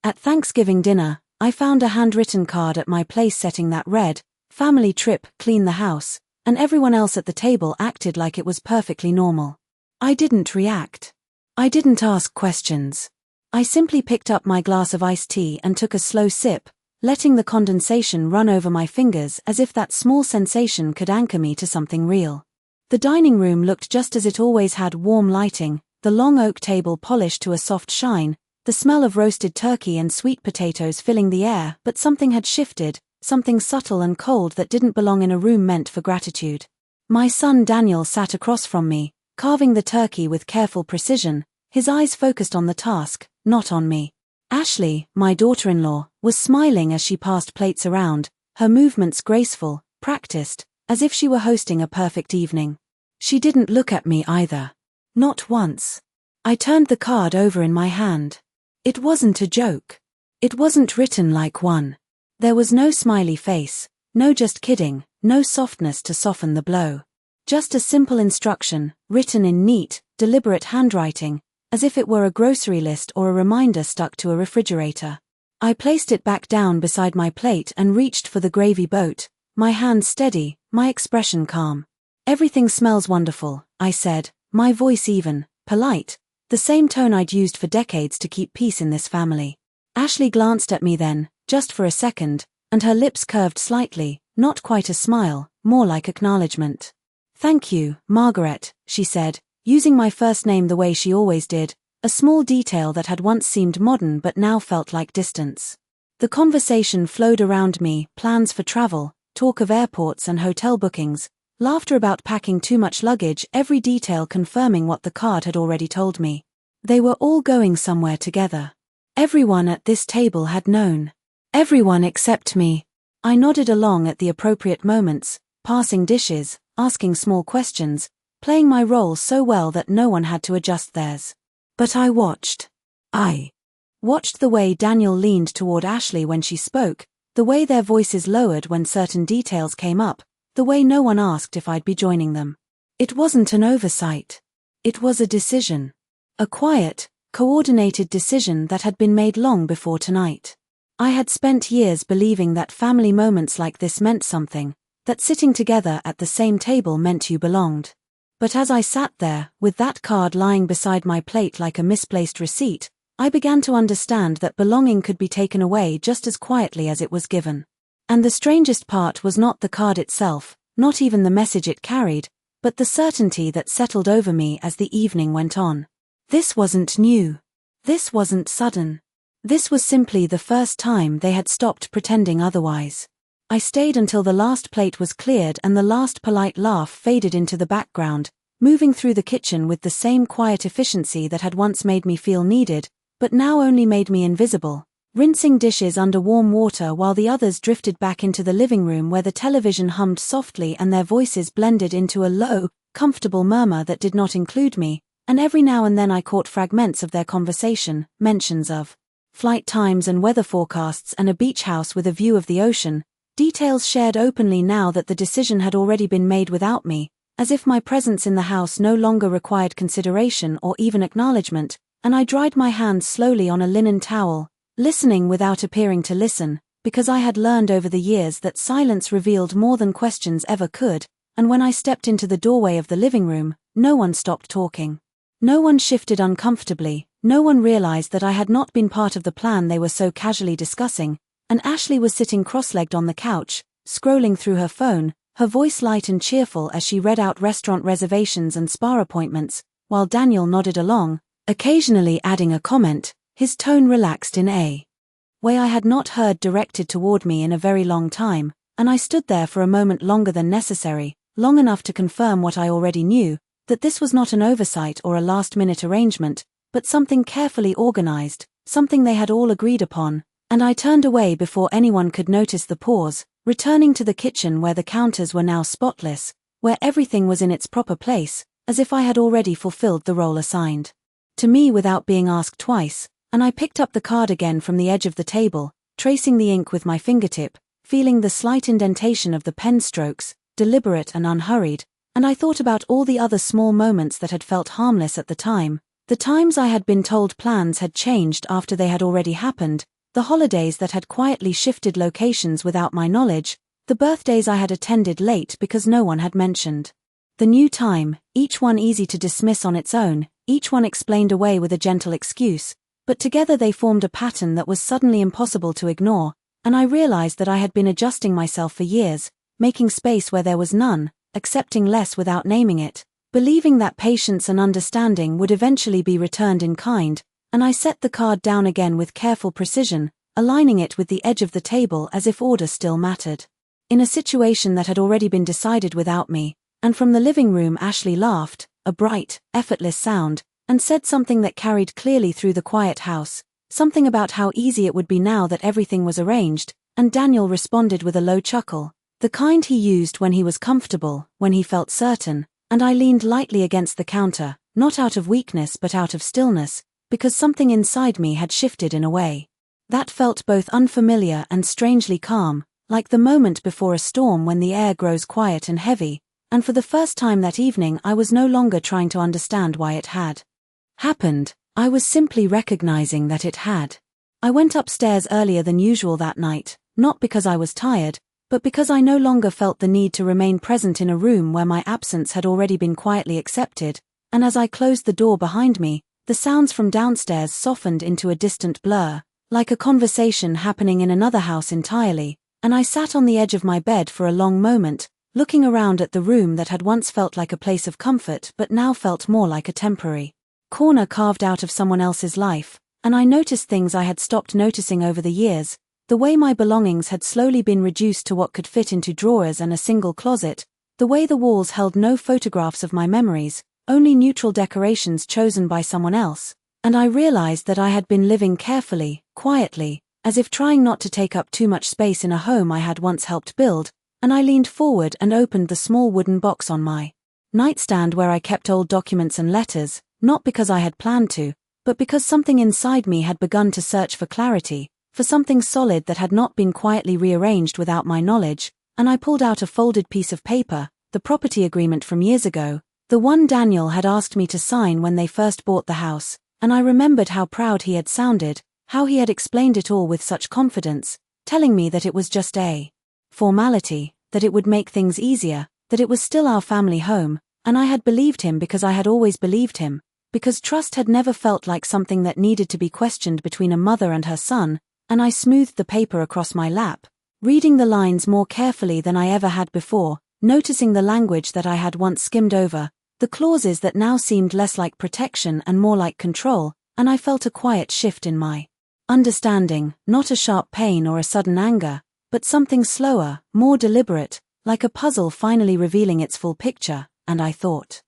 At Thanksgiving dinner, I found a handwritten card at my place setting that read, "Family trip, clean the house," and everyone else at the table acted like it was perfectly normal. I didn't react. I didn't ask questions. I simply picked up my glass of iced tea and took a slow sip, letting the condensation run over my fingers as if that small sensation could anchor me to something real. The dining room looked just as it always had: warm lighting, the long oak table polished to a soft shine, the smell of roasted turkey and sweet potatoes filling the air, but something had shifted, something subtle and cold that didn't belong in a room meant for gratitude. My son Daniel sat across from me, carving the turkey with careful precision, his eyes focused on the task, not on me. Ashley, my daughter-in-law, was smiling as she passed plates around, her movements graceful, practiced, as if she were hosting a perfect evening. She didn't look at me either. Not once. I turned the card over in my hand. It wasn't a joke. It wasn't written like one. There was no smiley face, no just kidding, no softness to soften the blow. Just a simple instruction, written in neat, deliberate handwriting, as if it were a grocery list or a reminder stuck to a refrigerator. I placed it back down beside my plate and reached for the gravy boat, my hand steady, my expression calm. "Everything smells wonderful," I said, my voice even, polite, the same tone I'd used for decades to keep peace in this family. Ashley glanced at me then, just for a second, and her lips curved slightly, not quite a smile, more like acknowledgement. "Thank you, Margaret," she said, using my first name the way she always did, a small detail that had once seemed modern but now felt like distance. The conversation flowed around me: plans for travel, talk of airports and hotel bookings, laughter about packing too much luggage, every detail confirming what the card had already told me. They were all going somewhere together. Everyone at this table had known. Everyone except me. I nodded along at the appropriate moments, passing dishes, asking small questions, playing my role so well that no one had to adjust theirs. But I watched. I watched the way Daniel leaned toward Ashley when she spoke, the way their voices lowered when certain details came up, the way no one asked if I'd be joining them. It wasn't an oversight. It was a decision. A quiet, coordinated decision that had been made long before tonight. I had spent years believing that family moments like this meant something, that sitting together at the same table meant you belonged. But as I sat there, with that card lying beside my plate like a misplaced receipt, I began to understand that belonging could be taken away just as quietly as it was given. And the strangest part was not the card itself, not even the message it carried, but the certainty that settled over me as the evening went on. This wasn't new. This wasn't sudden. This was simply the first time they had stopped pretending otherwise. I stayed until the last plate was cleared and the last polite laugh faded into the background, moving through the kitchen with the same quiet efficiency that had once made me feel needed, but now only made me invisible, rinsing dishes under warm water while the others drifted back into the living room where the television hummed softly and their voices blended into a low, comfortable murmur that did not include me, and every now and then I caught fragments of their conversation, mentions of flight times and weather forecasts and a beach house with a view of the ocean, details shared openly now that the decision had already been made without me, as if my presence in the house no longer required consideration or even acknowledgement, and I dried my hands slowly on a linen towel, listening without appearing to listen, because I had learned over the years that silence revealed more than questions ever could, and when I stepped into the doorway of the living room, no one stopped talking. No one shifted uncomfortably, no one realized that I had not been part of the plan they were so casually discussing, and Ashley was sitting cross-legged on the couch, scrolling through her phone, her voice light and cheerful as she read out restaurant reservations and spa appointments, while Daniel nodded along, occasionally adding a comment, his tone relaxed in a way I had not heard directed toward me in a very long time, and I stood there for a moment longer than necessary, long enough to confirm what I already knew, that this was not an oversight or a last-minute arrangement, but something carefully organized, something they had all agreed upon, and I turned away before anyone could notice the pause, returning to the kitchen where the counters were now spotless, where everything was in its proper place, as if I had already fulfilled the role assigned to me without being asked twice, and I picked up the card again from the edge of the table, tracing the ink with my fingertip, feeling the slight indentation of the pen strokes, deliberate and unhurried, and I thought about all the other small moments that had felt harmless at the time, the times I had been told plans had changed after they had already happened, the holidays that had quietly shifted locations without my knowledge, the birthdays I had attended late because no one had mentioned. The new time, each one easy to dismiss on its own, each one explained away with a gentle excuse, but together they formed a pattern that was suddenly impossible to ignore, and I realized that I had been adjusting myself for years, making space where there was none, accepting less without naming it, believing that patience and understanding would eventually be returned in kind, and I set the card down again with careful precision, aligning it with the edge of the table as if order still mattered. In a situation that had already been decided without me, and from the living room Ashley laughed, a bright, effortless sound, and said something that carried clearly through the quiet house, something about how easy it would be now that everything was arranged, and Daniel responded with a low chuckle, the kind he used when he was comfortable, when he felt certain, and I leaned lightly against the counter, not out of weakness but out of stillness, because something inside me had shifted in a way that felt both unfamiliar and strangely calm, like the moment before a storm when the air grows quiet and heavy, and for the first time that evening I was no longer trying to understand why it had happened, I was simply recognizing that it had. I went upstairs earlier than usual that night, not because I was tired, but because I no longer felt the need to remain present in a room where my absence had already been quietly accepted, and as I closed the door behind me, the sounds from downstairs softened into a distant blur, like a conversation happening in another house entirely, and I sat on the edge of my bed for a long moment, looking around at the room that had once felt like a place of comfort but now felt more like a temporary corner carved out of someone else's life, and I noticed things I had stopped noticing over the years, the way my belongings had slowly been reduced to what could fit into drawers and a single closet, the way the walls held no photographs of my memories, only neutral decorations chosen by someone else, and I realized that I had been living carefully, quietly, as if trying not to take up too much space in a home I had once helped build, and I leaned forward and opened the small wooden box on my nightstand where I kept old documents and letters, not because I had planned to, but because something inside me had begun to search for clarity, for something solid that had not been quietly rearranged without my knowledge, and I pulled out a folded piece of paper, the property agreement from years ago, the one Daniel had asked me to sign when they first bought the house, and I remembered how proud he had sounded, how he had explained it all with such confidence, telling me that it was just a formality, that it would make things easier, that it was still our family home, and I had believed him because I had always believed him, because trust had never felt like something that needed to be questioned between a mother and her son, and I smoothed the paper across my lap, reading the lines more carefully than I ever had before, noticing the language that I had once skimmed over, the clauses that now seemed less like protection and more like control, and I felt a quiet shift in my understanding, not a sharp pain or a sudden anger, but something slower, more deliberate, like a puzzle finally revealing its full picture, and I thought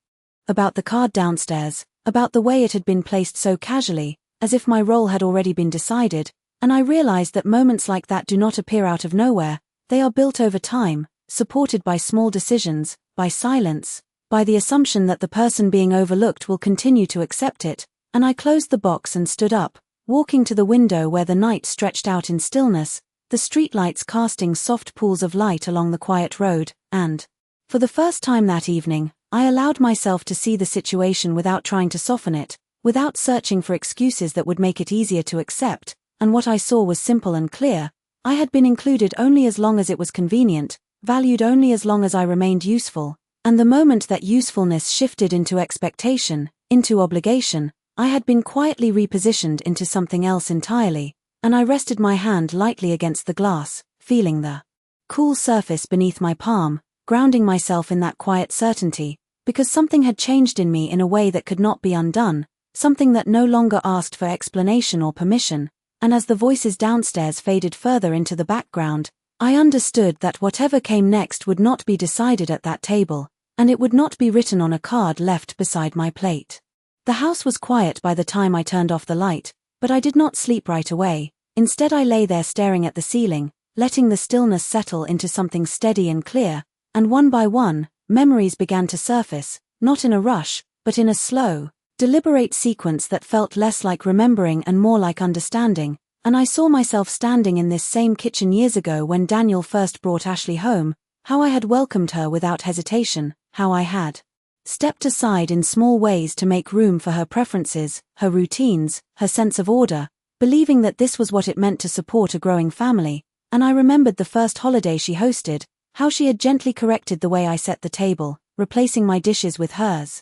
about the card downstairs, about the way it had been placed so casually, as if my role had already been decided, and I realized that moments like that do not appear out of nowhere, they are built over time, supported by small decisions, by silence, by the assumption that the person being overlooked will continue to accept it, and I closed the box and stood up, walking to the window where the night stretched out in stillness, the streetlights casting soft pools of light along the quiet road, and, for the first time that evening, I allowed myself to see the situation without trying to soften it, without searching for excuses that would make it easier to accept, and what I saw was simple and clear. I had been included only as long as it was convenient, valued only as long as I remained useful, and the moment that usefulness shifted into expectation, into obligation, I had been quietly repositioned into something else entirely, and I rested my hand lightly against the glass, feeling the cool surface beneath my palm, grounding myself in that quiet certainty, because something had changed in me in a way that could not be undone, something that no longer asked for explanation or permission, and as the voices downstairs faded further into the background, I understood that whatever came next would not be decided at that table, and it would not be written on a card left beside my plate. The house was quiet by the time I turned off the light, but I did not sleep right away. Instead I lay there staring at the ceiling, letting the stillness settle into something steady and clear, and one by one, memories began to surface, not in a rush, but in a slow, deliberate sequence that felt less like remembering and more like understanding, and I saw myself standing in this same kitchen years ago when Daniel first brought Ashley home, how I had welcomed her without hesitation, how I had stepped aside in small ways to make room for her preferences, her routines, her sense of order, believing that this was what it meant to support a growing family, and I remembered the first holiday she hosted, how she had gently corrected the way I set the table, replacing my dishes with hers,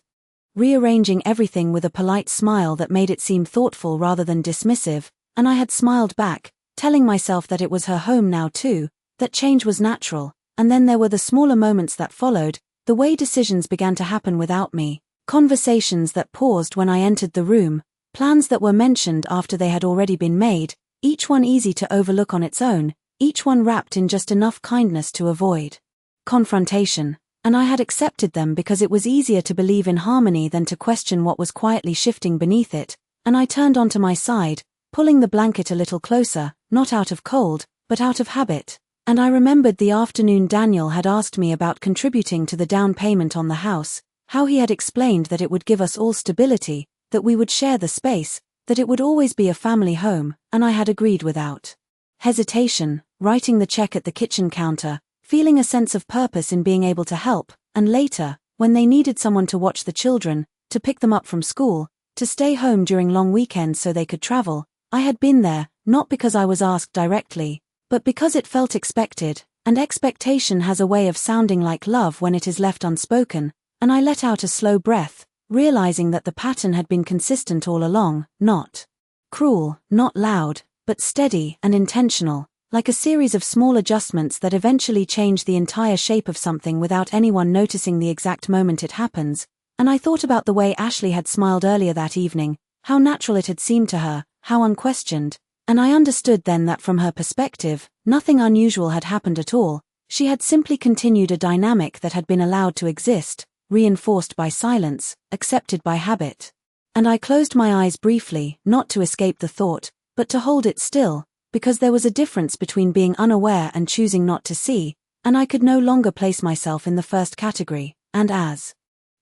rearranging everything with a polite smile that made it seem thoughtful rather than dismissive, and I had smiled back, telling myself that it was her home now too, that change was natural. And then there were the smaller moments that followed, the way decisions began to happen without me, conversations that paused when I entered the room, plans that were mentioned after they had already been made, each one easy to overlook on its own, each one wrapped in just enough kindness to avoid confrontation. And I had accepted them because it was easier to believe in harmony than to question what was quietly shifting beneath it, and I turned onto my side, pulling the blanket a little closer, not out of cold, but out of habit. And I remembered the afternoon Daniel had asked me about contributing to the down payment on the house, how he had explained that it would give us all stability, that we would share the space, that it would always be a family home, and I had agreed without hesitation, writing the check at the kitchen counter, feeling a sense of purpose in being able to help, and later, when they needed someone to watch the children, to pick them up from school, to stay home during long weekends so they could travel, I had been there, not because I was asked directly, but because it felt expected, and expectation has a way of sounding like love when it is left unspoken, and I let out a slow breath, realizing that the pattern had been consistent all along, not cruel, not loud, but steady and intentional, like a series of small adjustments that eventually change the entire shape of something without anyone noticing the exact moment it happens. And I thought about the way Ashley had smiled earlier that evening, how natural it had seemed to her, how unquestioned. And I understood then that from her perspective, nothing unusual had happened at all. She had simply continued a dynamic that had been allowed to exist, reinforced by silence, accepted by habit. And I closed my eyes briefly, not to escape the thought, but to hold it still, because there was a difference between being unaware and choosing not to see, and I could no longer place myself in the first category. And as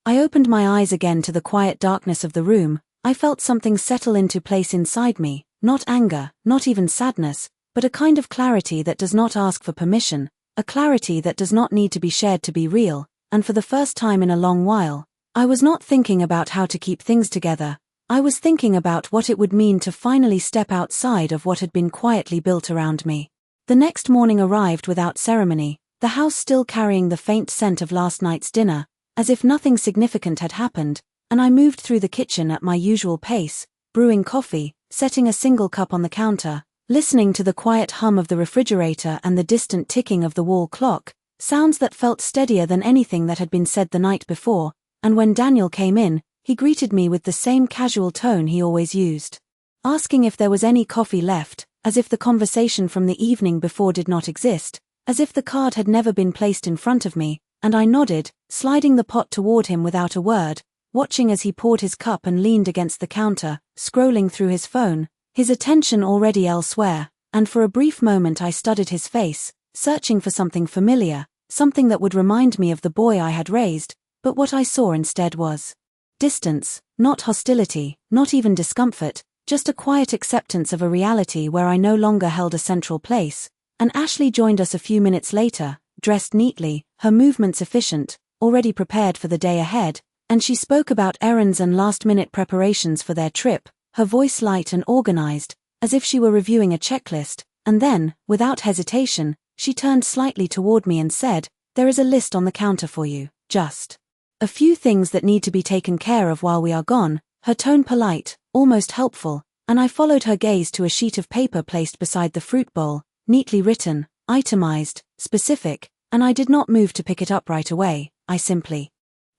I opened my eyes again to the quiet darkness of the room, I felt something settle into place inside me. Not anger, not even sadness, but a kind of clarity that does not ask for permission, a clarity that does not need to be shared to be real, and for the first time in a long while, I was not thinking about how to keep things together, I was thinking about what it would mean to finally step outside of what had been quietly built around me. The next morning arrived without ceremony, the house still carrying the faint scent of last night's dinner, as if nothing significant had happened, and I moved through the kitchen at my usual pace, brewing coffee, setting a single cup on the counter, listening to the quiet hum of the refrigerator and the distant ticking of the wall clock, sounds that felt steadier than anything that had been said the night before, and when Daniel came in, he greeted me with the same casual tone he always used, asking if there was any coffee left, as if the conversation from the evening before did not exist, as if the card had never been placed in front of me, and I nodded, sliding the pot toward him without a word, watching as he poured his cup and leaned against the counter, scrolling through his phone, his attention already elsewhere, and for a brief moment I studied his face, searching for something familiar, something that would remind me of the boy I had raised, but what I saw instead was distance, not hostility, not even discomfort, just a quiet acceptance of a reality where I no longer held a central place. And Ashley joined us a few minutes later, dressed neatly, her movements efficient, already prepared for the day ahead, and she spoke about errands and last-minute preparations for their trip, her voice light and organized, as if she were reviewing a checklist, and then, without hesitation, she turned slightly toward me and said, "There is a list on the counter for you, just a few things that need to be taken care of while we are gone," her tone polite, almost helpful, and I followed her gaze to a sheet of paper placed beside the fruit bowl, neatly written, itemized, specific, and I did not move to pick it up right away. I simply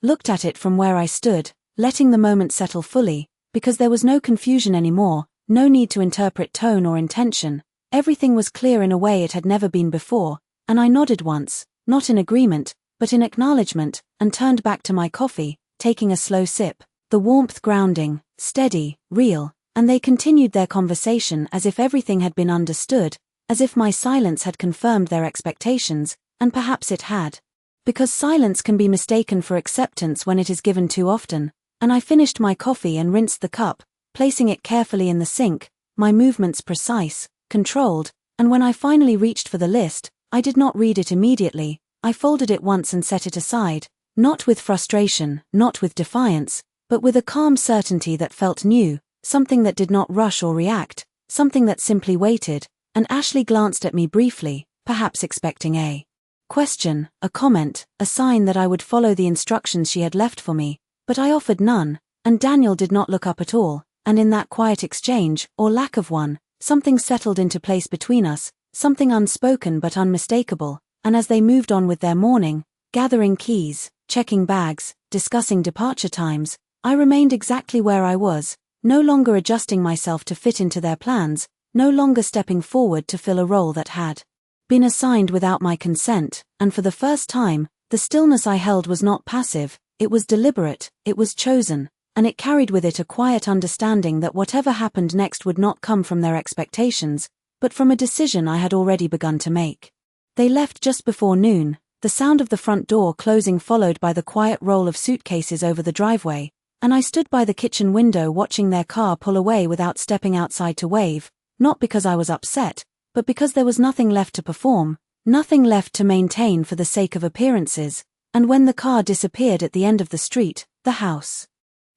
looked at it from where I stood, letting the moment settle fully, because there was no confusion anymore, no need to interpret tone or intention. Everything was clear in a way it had never been before, and I nodded once, not in agreement, but in acknowledgement, and turned back to my coffee, taking a slow sip, the warmth grounding, steady, real, and they continued their conversation as if everything had been understood, as if my silence had confirmed their expectations, and perhaps it had. Because silence can be mistaken for acceptance when it is given too often, and I finished my coffee and rinsed the cup, placing it carefully in the sink, my movements precise, controlled, and when I finally reached for the list, I did not read it immediately. I folded it once and set it aside, not with frustration, not with defiance, but with a calm certainty that felt new, something that did not rush or react, something that simply waited, and Ashley glanced at me briefly, perhaps expecting a question, a comment, a sign that I would follow the instructions she had left for me, but I offered none, and Daniel did not look up at all, and in that quiet exchange, or lack of one, something settled into place between us, something unspoken but unmistakable, and as they moved on with their morning, gathering keys, checking bags, discussing departure times, I remained exactly where I was, no longer adjusting myself to fit into their plans, no longer stepping forward to fill a role that had been assigned without my consent, and for the first time, the stillness I held was not passive, it was deliberate, it was chosen, and it carried with it a quiet understanding that whatever happened next would not come from their expectations, but from a decision I had already begun to make. They left just before noon, the sound of the front door closing followed by the quiet roll of suitcases over the driveway, and I stood by the kitchen window watching their car pull away without stepping outside to wave, not because I was upset, but because there was nothing left to perform, nothing left to maintain for the sake of appearances, and when the car disappeared at the end of the street, the house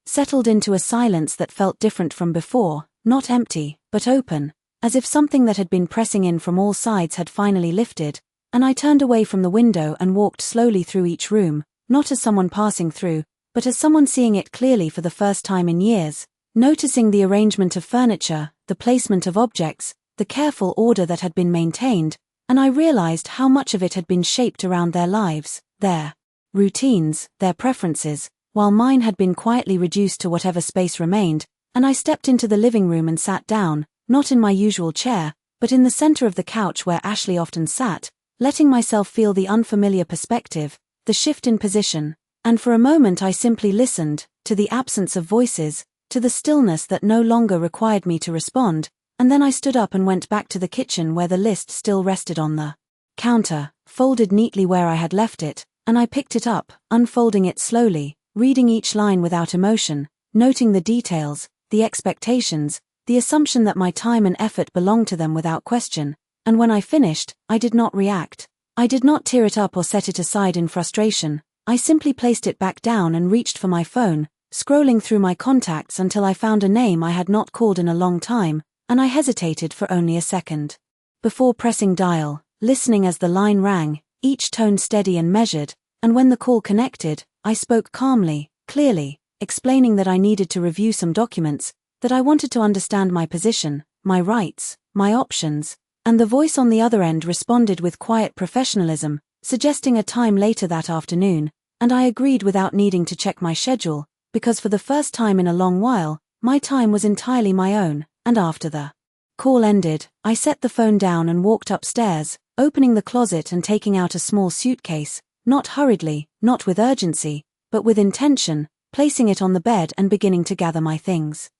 settled into a silence that felt different from before, not empty, but open, as if something that had been pressing in from all sides had finally lifted, and I turned away from the window and walked slowly through each room, not as someone passing through, but as someone seeing it clearly for the first time in years, noticing the arrangement of furniture, the placement of objects, the careful order that had been maintained, and I realized how much of it had been shaped around their lives, their routines, their preferences, while mine had been quietly reduced to whatever space remained, and I stepped into the living room and sat down, not in my usual chair, but in the center of the couch where Ashley often sat, letting myself feel the unfamiliar perspective, the shift in position, and for a moment I simply listened, to the absence of voices, to the stillness that no longer required me to respond, and then I stood up and went back to the kitchen where the list still rested on the counter, folded neatly where I had left it, and I picked it up, unfolding it slowly, reading each line without emotion, noting the details, the expectations, the assumption that my time and effort belonged to them without question, and when I finished, I did not react. I did not tear it up or set it aside in frustration, I simply placed it back down and reached for my phone, scrolling through my contacts until I found a name I had not called in a long time, and I hesitated for only a second. Before pressing dial, listening as the line rang, each tone steady and measured, and when the call connected, I spoke calmly, clearly, explaining that I needed to review some documents, that I wanted to understand my position, my rights, my options, and the voice on the other end responded with quiet professionalism, suggesting a time later that afternoon, and I agreed without needing to check my schedule, because for the first time in a long while, my time was entirely my own. And after the call ended, I set the phone down and walked upstairs, opening the closet and taking out a small suitcase, not hurriedly, not with urgency, but with intention, placing it on the bed and beginning to gather my things.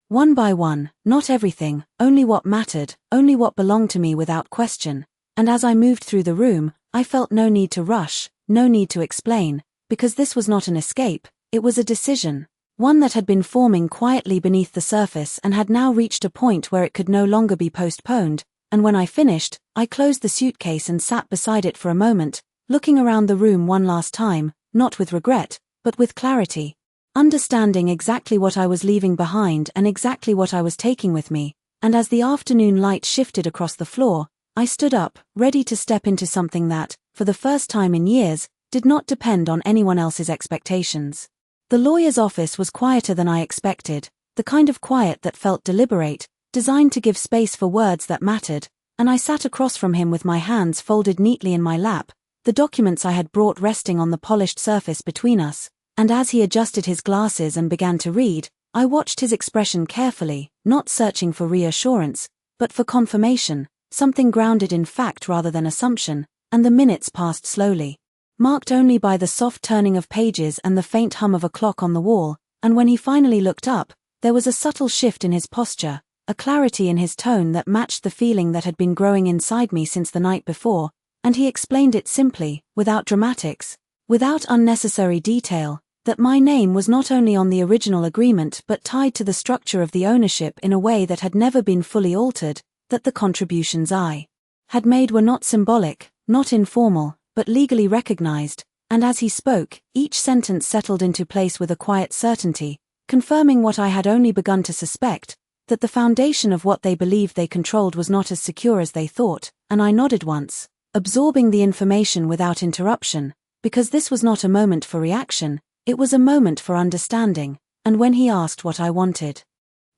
One by one, not everything, only what mattered, only what belonged to me without question, and as I moved through the room, I felt no need to rush, no need to explain, because this was not an escape, it was a decision. One that had been forming quietly beneath the surface and had now reached a point where it could no longer be postponed, and when I finished, I closed the suitcase and sat beside it for a moment, looking around the room one last time, not with regret, but with clarity, understanding exactly what I was leaving behind and exactly what I was taking with me, and as the afternoon light shifted across the floor, I stood up, ready to step into something that, for the first time in years, did not depend on anyone else's expectations. The lawyer's office was quieter than I expected, the kind of quiet that felt deliberate, designed to give space for words that mattered, and I sat across from him with my hands folded neatly in my lap, the documents I had brought resting on the polished surface between us, and as he adjusted his glasses and began to read, I watched his expression carefully, not searching for reassurance, but for confirmation, something grounded in fact rather than assumption, and the minutes passed slowly, marked only by the soft turning of pages and the faint hum of a clock on the wall, and when he finally looked up, there was a subtle shift in his posture, a clarity in his tone that matched the feeling that had been growing inside me since the night before, and he explained it simply, without dramatics, without unnecessary detail, that my name was not only on the original agreement but tied to the structure of the ownership in a way that had never been fully altered, that the contributions I had made were not symbolic, not informal, but legally recognized, and as he spoke, each sentence settled into place with a quiet certainty, confirming what I had only begun to suspect, that the foundation of what they believed they controlled was not as secure as they thought, and I nodded once, absorbing the information without interruption, because this was not a moment for reaction, it was a moment for understanding, and when he asked what I wanted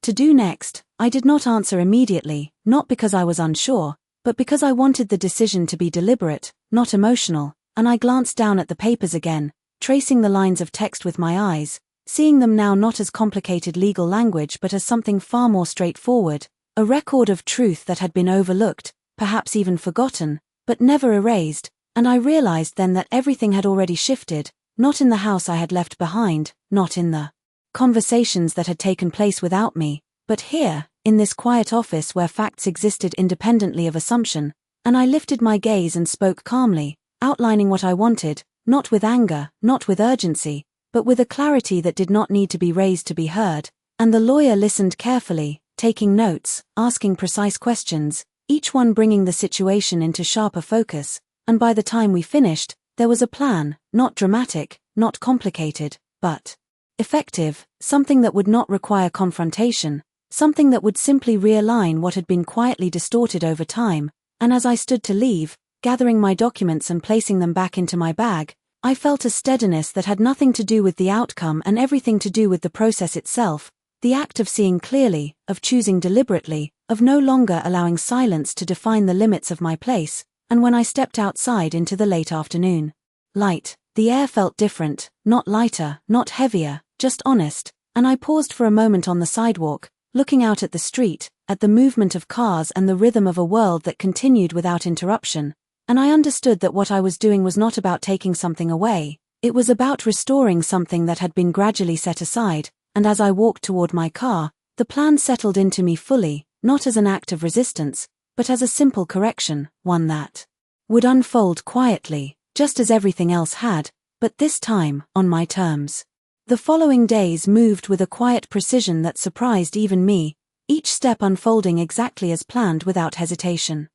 to do next, I did not answer immediately, not because I was unsure, but because I wanted the decision to be deliberate, not emotional, and I glanced down at the papers again, tracing the lines of text with my eyes, seeing them now not as complicated legal language but as something far more straightforward, a record of truth that had been overlooked, perhaps even forgotten, but never erased, and I realized then that everything had already shifted, not in the house I had left behind, not in the conversations that had taken place without me, but here, in this quiet office where facts existed independently of assumption, and I lifted my gaze and spoke calmly, outlining what I wanted, not with anger, not with urgency, but with a clarity that did not need to be raised to be heard, and the lawyer listened carefully, taking notes, asking precise questions, each one bringing the situation into sharper focus, and by the time we finished, there was a plan, not dramatic, not complicated, but effective, something that would not require confrontation, something that would simply realign what had been quietly distorted over time, and as I stood to leave, gathering my documents and placing them back into my bag, I felt a steadiness that had nothing to do with the outcome and everything to do with the process itself, the act of seeing clearly, of choosing deliberately, of no longer allowing silence to define the limits of my place, and when I stepped outside into the late afternoon light, the air felt different, not lighter, not heavier, just honest, and I paused for a moment on the sidewalk, looking out at the street, at the movement of cars and the rhythm of a world that continued without interruption, and I understood that what I was doing was not about taking something away, it was about restoring something that had been gradually set aside, and as I walked toward my car, the plan settled into me fully, not as an act of resistance, but as a simple correction, one that would unfold quietly, just as everything else had, but this time, on my terms. The following days moved with a quiet precision that surprised even me, each step unfolding exactly as planned without hesitation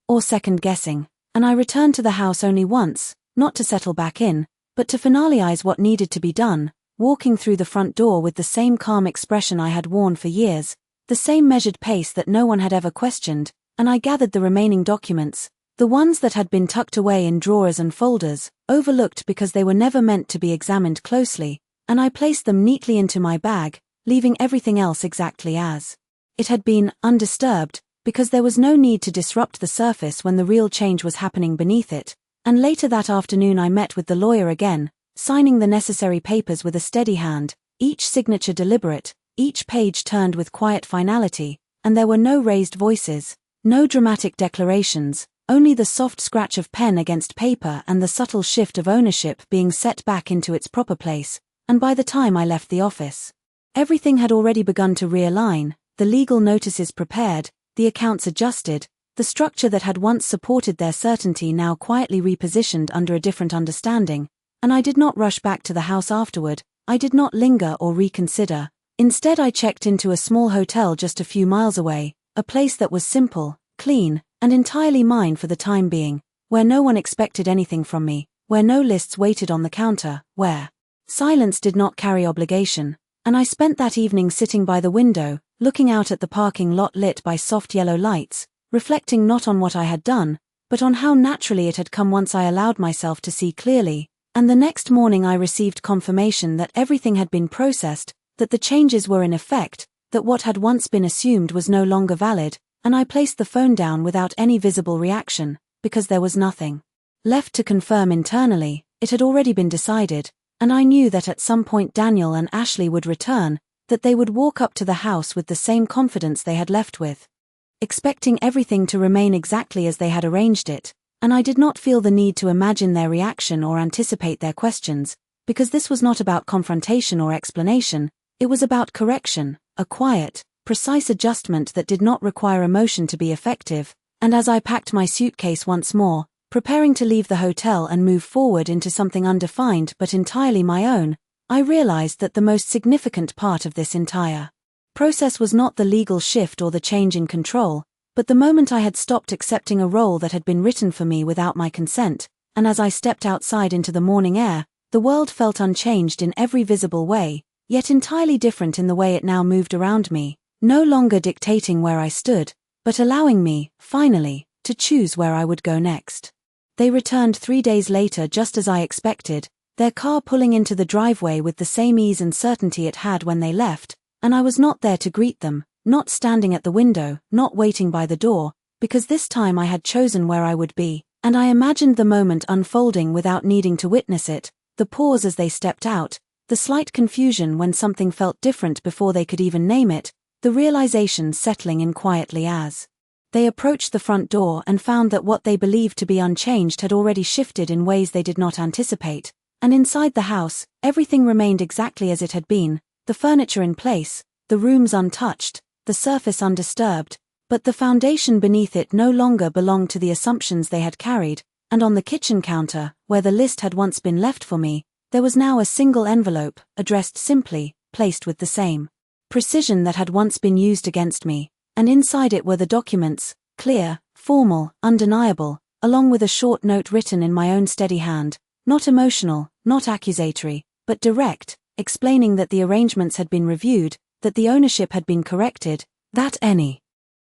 or second-guessing, and I returned to the house only once, not to settle back in, but to finalize what needed to be done, walking through the front door with the same calm expression I had worn for years, the same measured pace that no one had ever questioned, and I gathered the remaining documents, the ones that had been tucked away in drawers and folders, overlooked because they were never meant to be examined closely, and I placed them neatly into my bag, leaving everything else exactly as it had been, undisturbed, because there was no need to disrupt the surface when the real change was happening beneath it, and later that afternoon I met with the lawyer again, signing the necessary papers with a steady hand, each signature deliberate, each page turned with quiet finality, and there were no raised voices, no dramatic declarations, only the soft scratch of pen against paper and the subtle shift of ownership being set back into its proper place, and by the time I left the office, everything had already begun to realign, the legal notices prepared, the accounts adjusted, the structure that had once supported their certainty now quietly repositioned under a different understanding, and I did not rush back to the house afterward, I did not linger or reconsider, instead I checked into a small hotel just a few miles away, a place that was simple, clean, and entirely mine for the time being, where no one expected anything from me, where no lists waited on the counter, where silence did not carry obligation, and I spent that evening sitting by the window, looking out at the parking lot lit by soft yellow lights, reflecting not on what I had done, but on how naturally it had come once I allowed myself to see clearly, and the next morning I received confirmation that everything had been processed, that the changes were in effect, that what had once been assumed was no longer valid, and I placed the phone down without any visible reaction, because there was nothing left to confirm internally, it had already been decided, and I knew that at some point Daniel and Ashley would return, that they would walk up to the house with the same confidence they had left with, expecting everything to remain exactly as they had arranged it, and I did not feel the need to imagine their reaction or anticipate their questions, because this was not about confrontation or explanation, it was about correction, a quiet, precise adjustment that did not require emotion to be effective, and as I packed my suitcase once more, preparing to leave the hotel and move forward into something undefined but entirely my own, I realized that the most significant part of this entire process was not the legal shift or the change in control, but the moment I had stopped accepting a role that had been written for me without my consent, and as I stepped outside into the morning air, the world felt unchanged in every visible way, yet entirely different in the way it now moved around me, no longer dictating where I stood, but allowing me, finally, to choose where I would go next. They returned 3 days later just as I expected, their car pulling into the driveway with the same ease and certainty it had when they left, and I was not there to greet them, not standing at the window, not waiting by the door, because this time I had chosen where I would be, and I imagined the moment unfolding without needing to witness it, the pause as they stepped out, the slight confusion when something felt different before they could even name it, the realization settling in quietly as they approached the front door and found that what they believed to be unchanged had already shifted in ways they did not anticipate, and inside the house, everything remained exactly as it had been, the furniture in place, the rooms untouched, the surface undisturbed, but the foundation beneath it no longer belonged to the assumptions they had carried, and on the kitchen counter, where the list had once been left for me, there was now a single envelope, addressed simply, placed with the same precision that had once been used against me, and inside it were the documents, clear, formal, undeniable, along with a short note written in my own steady hand, not emotional, not accusatory, but direct, explaining that the arrangements had been reviewed, that the ownership had been corrected, that any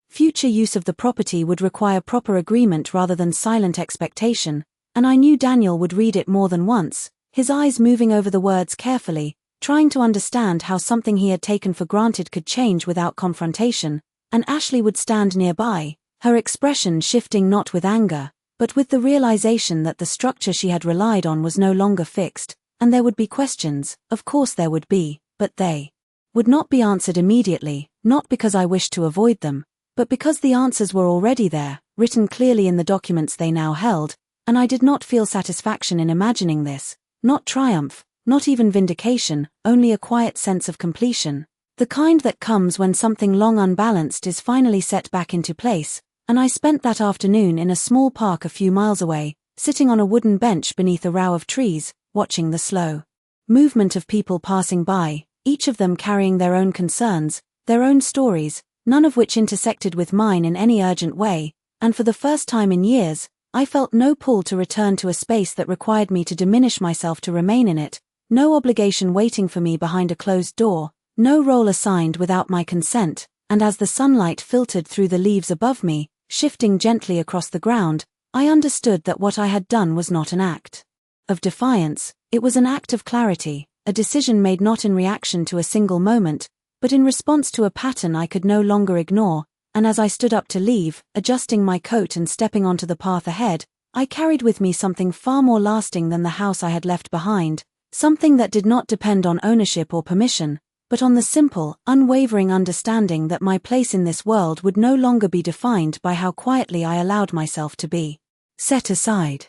future use of the property would require proper agreement rather than silent expectation, and I knew Daniel would read it more than once, his eyes moving over the words carefully, trying to understand how something he had taken for granted could change without confrontation, and Ashley would stand nearby, her expression shifting not with anger, but with the realization that the structure she had relied on was no longer fixed, and there would be questions, of course there would be, but they would not be answered immediately, not because I wished to avoid them, but because the answers were already there, written clearly in the documents they now held, and I did not feel satisfaction in imagining this, not triumph, not even vindication, only a quiet sense of completion, the kind that comes when something long unbalanced is finally set back into place, and I spent that afternoon in a small park a few miles away, sitting on a wooden bench beneath a row of trees, watching the slow movement of people passing by, each of them carrying their own concerns, their own stories, none of which intersected with mine in any urgent way, and for the first time in years, I felt no pull to return to a space that required me to diminish myself to remain in it, no obligation waiting for me behind a closed door, no role assigned without my consent, and as the sunlight filtered through the leaves above me, shifting gently across the ground, I understood that what I had done was not an act of defiance, it was an act of clarity, a decision made not in reaction to a single moment, but in response to a pattern I could no longer ignore, and as I stood up to leave, adjusting my coat and stepping onto the path ahead, I carried with me something far more lasting than the house I had left behind, something that did not depend on ownership or permission, but on the simple, unwavering understanding that my place in this world would no longer be defined by how quietly I allowed myself to be set aside.